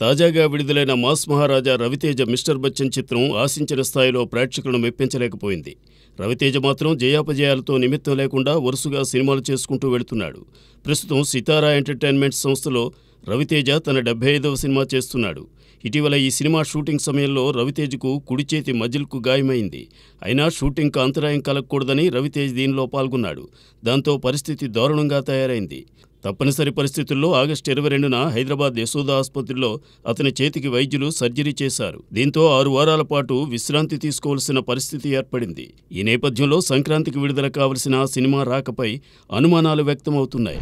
తాజాగా విడుదలైన మాస్ మహారాజా రవితేజ మిస్టర్ బచ్చన్ చిత్రం ఆశించిన స్థాయిలో ప్రేక్షకులను మెప్పించలేకపోయింది. రవితేజ మాత్రం జయాపజయాలతో నిమిత్తం లేకుండా వరుసగా సినిమాలు చేసుకుంటూ వెళుతున్నాడు. ప్రస్తుతం సితారా ఎంటర్టైన్మెంట్ సంస్థలో రవితేజ తన 75వ సినిమా చేస్తున్నాడు. ఇటీవల ఈ సినిమా షూటింగ్ సమయంలో రవితేజకు కుడి చేతి మజిల్కు గాయమైంది. అయినా షూటింగ్కు అంతరాయం కలగకూడదని రవితేజ్ దీనిలో పాల్గొన్నాడు. దాంతో పరిస్థితి దారుణంగా తయారైంది. తప్పనిసరి పరిస్థితుల్లో ఆగస్టు 22న హైదరాబాద్ యశోద ఆసుపత్రిలో అతని చేతికి వైద్యులు సర్జరీ చేశారు. దీంతో 6 వారాల పాటు విశ్రాంతి తీసుకోవాల్సిన పరిస్థితి ఏర్పడింది. ఈ నేపథ్యంలో సంక్రాంతికి విడుదల కావలసిన సినిమా రాకపై అనుమానాలు వ్యక్తమవుతున్నాయి.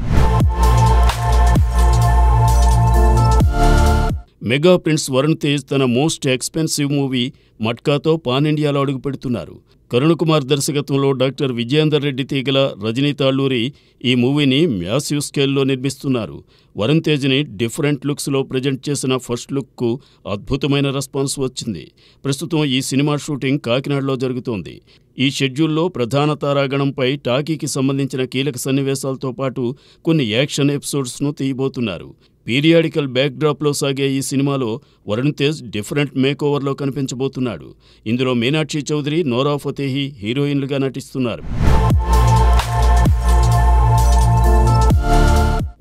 మెగా ప్రిన్స్ వరుణ్ తేజ్ తన మోస్ట్ ఎక్స్పెన్సివ్ మూవీ మట్కాతో పాన్ ఇండియాలో అడుగుపెడుతున్నారు. కరుణ్ కుమార్ దర్శకత్వంలో డాక్టర్ విజయేందర్ రెడ్డి తీగల రజనీ తాళ్లూరి ఈ మూవీని మ్యాసివ్ స్కేల్లో నిర్మిస్తున్నారు. వరుణ్ తేజ్ని డిఫరెంట్ లుక్స్లో ప్రజెంట్ చేసిన ఫస్ట్ లుక్కు అద్భుతమైన రెస్పాన్స్ వచ్చింది. ప్రస్తుతం ఈ సినిమా షూటింగ్ కాకినాడలో జరుగుతోంది. ఈ షెడ్యూల్లో ప్రధాన తారాగణంపై టాకీకి సంబంధించిన కీలక సన్నివేశాలతో పాటు కొన్ని యాక్షన్ ఎపిసోడ్స్ను తీయబోతున్నారు. పీరియాడికల్ బ్యాక్డ్రాప్లో సాగే ఈ సినిమాలో వరుణ్ తేజ్ డిఫరెంట్ మేకోవర్లో కనిపించబోతున్నాడు. ఇందులో మీనాక్షి చౌదరి, నోరా ఫతేహి హీరోయిన్లుగా నటిస్తున్నారు.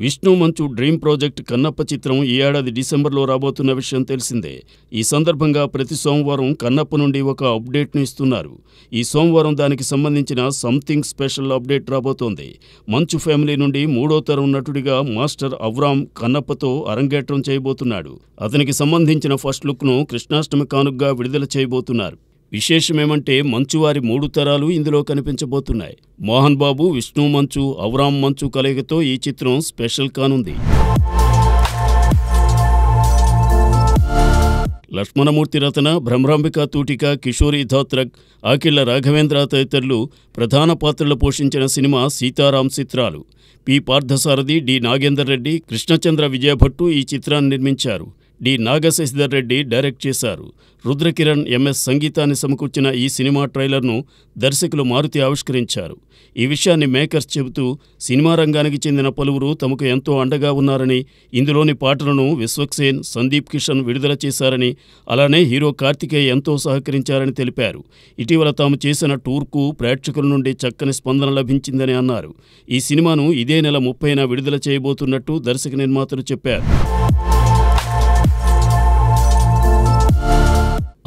విష్ణు మంచు డ్రీమ్ ప్రాజెక్ట్ కన్నప్ప చిత్రం ఈ ఏడాది డిసెంబర్లో రాబోతున్న విషయం తెలిసిందే. ఈ సందర్భంగా ప్రతి సోమవారం కన్నప్ప నుండి ఒక అప్డేట్ను ఇస్తున్నారు. ఈ సోమవారం దానికి సంబంధించిన సంథింగ్ స్పెషల్ అప్డేట్ రాబోతోంది. మంచు ఫ్యామిలీ నుండి 3వ తరం నటుడిగా మాస్టర్ అవ్రామ్ కన్నప్పతో అరంగేట్రం చేయబోతున్నాడు. అతనికి సంబంధించిన ఫస్ట్ లుక్ను కృష్ణాష్టమి కానుకగా విడుదల చేయబోతున్నారు. విశేషమేమంటే మంచువారి 3 తరాలు ఇందులో కనిపించబోతున్నాయి. మోహన్ బాబు, విష్ణు మంచు, అవ్రామ్ మంచు కలయికతో ఈ చిత్రం స్పెషల్ కానుంది. లక్ష్మణమూర్తి రతన, భ్రమరాంబిక తూటిక, కిషోరి ధాత్రక్, ఆకిళ్ల రాఘవేంద్ర తదితరులు ప్రధాన పాత్రలు పోషించిన సినిమా సీతారాం చిత్రాలు. పి పార్థసారథి, డి నాగేందర్ రెడ్డి, కృష్ణచంద్ర విజయభట్టు ఈ చిత్రాన్ని నిర్మించారు. డి నాగశశిధర్ రెడ్డి డైరెక్ట్ చేశారు. రుద్రకిరణ్ ఎంఎస్ సంగీతాన్ని సమకూర్చిన ఈ సినిమా ట్రైలర్ను దర్శకులు మారుతి ఆవిష్కరించారు. ఈ విషయాన్ని మేకర్స్ చెబుతూ సినిమా రంగానికి చెందిన పలువురు తమకు ఎంతో అండగా ఉన్నారని, ఇందులోని పాటలను విశ్వక్సేన్, సందీప్ కిషన్ విడుదల చేశారని, అలానే హీరో కార్తికేయ ఎంతో సహకరించారని తెలిపారు. ఇటీవల తాము చేసిన టూర్కు ప్రేక్షకుల నుండి చక్కని స్పందన లభించిందని అన్నారు. ఈ సినిమాను ఇదే నెల 30న విడుదల చేయబోతున్నట్టు దర్శక నిర్మాతలు చెప్పారు.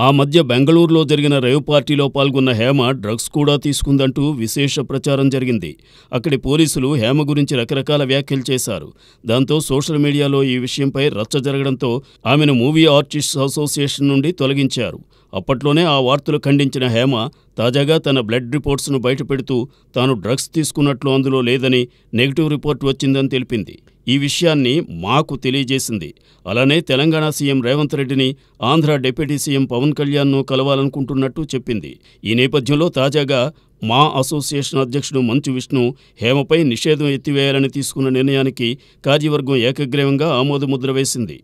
ఆ మధ్య బెంగళూరులో జరిగిన రేవ్ పార్టీలో పాల్గొన్న హేమ డ్రగ్స్ కూడా తీసుకుందంటూ విశేష ప్రచారం జరిగింది. అక్కడి పోలీసులు హేమ గురించి రకరకాల వ్యాఖ్యలు చేశారు. దాంతో సోషల్ మీడియాలో ఈ విషయంపై రచ్చ జరగడంతో ఆమెను మూవీ ఆర్టిస్ట్స్ అసోసియేషన్ నుండి తొలగించారు. అప్పట్లోనే ఆ వార్తలు ఖండించిన హేమ తాజాగా తన బ్లడ్ రిపోర్ట్స్ను బయటపెడుతూ తాను డ్రగ్స్ తీసుకున్నట్లు అందులో లేదని, నెగిటివ్ రిపోర్ట్ వచ్చిందని తెలిపింది. ఈ విషయాన్ని మాకు తెలియజేసింది. అలానే తెలంగాణ సీఎం రేవంత్ రెడ్డిని, ఆంధ్ర డిప్యూటీ సీఎం పవన్ కళ్యాణ్ను కలవాలనుకుంటున్నట్టు చెప్పింది. ఈ నేపథ్యంలో తాజాగా మా అసోసియేషన్ అధ్యక్షుడు మంచు విష్ణు హేమపై నిషేధం ఎత్తివేయాలని తీసుకున్న నిర్ణయానికి కార్యవర్గం ఏకగ్రీవంగా ఆమోదముద్ర వేసింది.